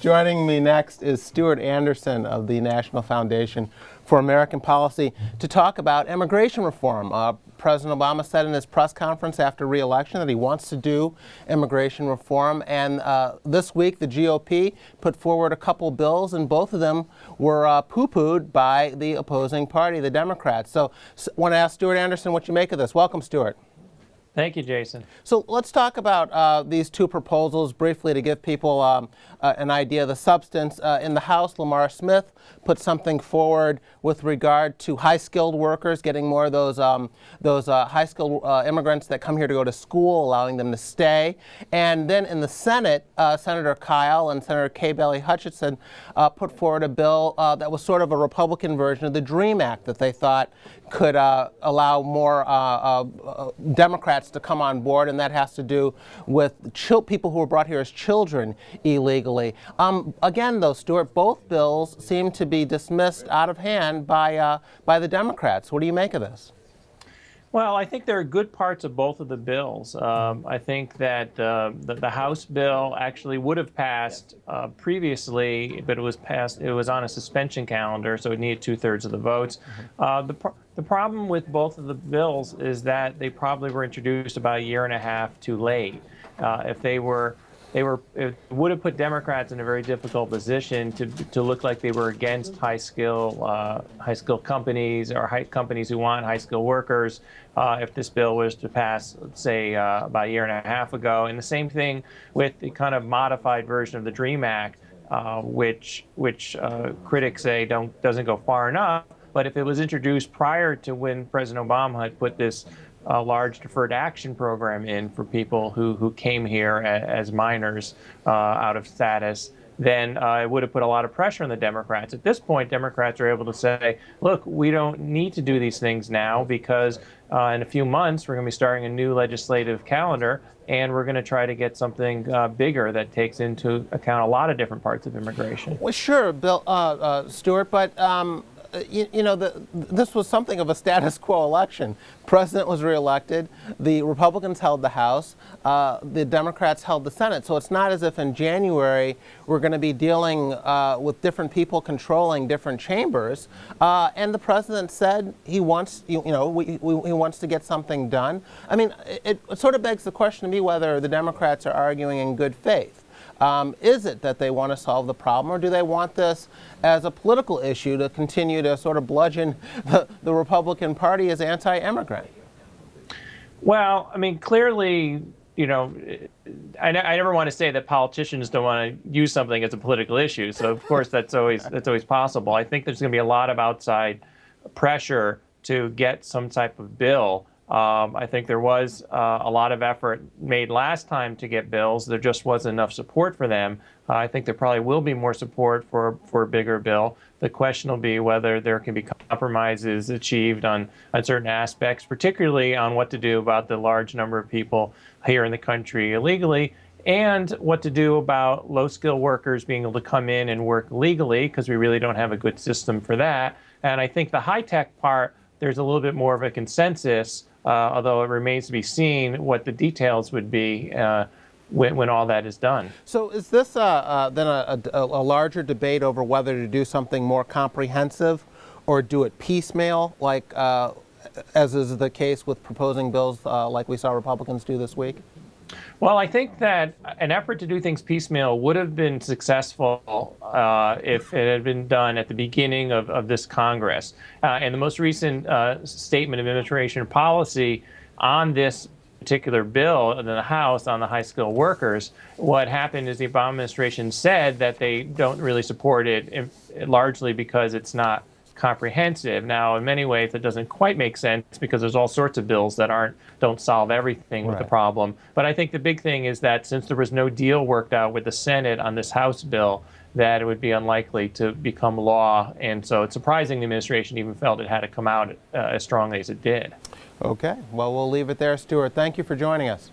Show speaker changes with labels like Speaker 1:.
Speaker 1: Joining me next is Stuart Anderson of the National Foundation for American Policy to talk about immigration reform. President Obama said in his press conference after re-election that he wants to do immigration reform, and this week the GOP put forward a couple bills, and both of them were poo-pooed by the opposing party, the Democrats. So I want to ask Stuart Anderson what you make of this. Welcome, Stuart.
Speaker 2: Thank you, Jason.
Speaker 1: So let's talk about these two proposals briefly to give people an idea of the substance. In the House, Lamar Smith put something forward with regard to high-skilled workers, getting more of those high-skilled immigrants that come here to go to school, allowing them to stay. And then in the Senate, Senator Kyle and Senator Kay Bailey Hutchison put forward a bill that was sort of a Republican version of the DREAM Act that they thought could allow more Democrats to come on board, and that has to do with people who were brought here as children illegally. Again, though, Stuart, both bills seem to be dismissed out of hand by the Democrats. What do you make of this?
Speaker 2: Well, I think there are good parts of both of the bills. I think that the House bill actually would have passed previously, but it was on a suspension calendar, so it needed 2/3 of the votes. The problem with both of the bills is that they probably were introduced about a year and a half too late. It would have put Democrats in a very difficult position to look like they were against high skill companies or companies who want high skill workers if this bill was to pass, let's say, about a year and a half ago. And the same thing with the kind of modified version of the DREAM Act, which critics say doesn't go far enough. But if it was introduced prior to when President Obama had put this large deferred action program in for people who came here as minors out of status, then it would have put a lot of pressure on the Democrats. At this point, Democrats are able to say, look, we don't need to do these things now because in a few months we're going to be starting a new legislative calendar, and we're going to try to get something bigger that takes into account a lot of different parts of immigration.
Speaker 1: Well, sure, Stuart, but this was something of a status quo election. President was reelected. The Republicans held the House. The Democrats held the Senate. So it's not as if in January we're going to be dealing with different people controlling different chambers. And the president said he wants, he wants to get something done. I mean, it sort of begs the question to me whether the Democrats are arguing in good faith. Is it that they want to solve the problem, or do they want this as a political issue to continue to sort of bludgeon the Republican Party as anti-immigrant?
Speaker 2: Well, I mean, clearly, I never want to say that politicians don't want to use something as a political issue. So, of course, that's always possible. I think there's going to be a lot of outside pressure to get some type of bill. I think there was a lot of effort made last time to get bills. There just wasn't enough support for them. I think there probably will be more support for a bigger bill. The question will be whether there can be compromises achieved on certain aspects, particularly on what to do about the large number of people here in the country illegally, and what to do about low-skilled workers being able to come in and work legally, because we really don't have a good system for that. And I think the high-tech part, there's a little bit more of a consensus, although it remains to be seen what the details would be when all that is done.
Speaker 1: So is this then a larger debate over whether to do something more comprehensive or do it piecemeal, like as is the case with proposing bills like we saw Republicans do this week?
Speaker 2: Well, I think that an effort to do things piecemeal would have been successful if it had been done at the beginning of this Congress. And the most recent statement of immigration policy on this particular bill in the House on the high-skilled workers, what happened is the Obama administration said that they don't really support it largely because it's not comprehensive. Now, in many ways, it doesn't quite make sense because there's all sorts of bills that don't solve everything with the problem. But I think the big thing is that since there was no deal worked out with the Senate on this House bill, that it would be unlikely to become law. And so it's surprising the administration even felt it had to come out as strongly as it did.
Speaker 1: Okay. Well, we'll leave it there, Stuart. Thank you for joining us.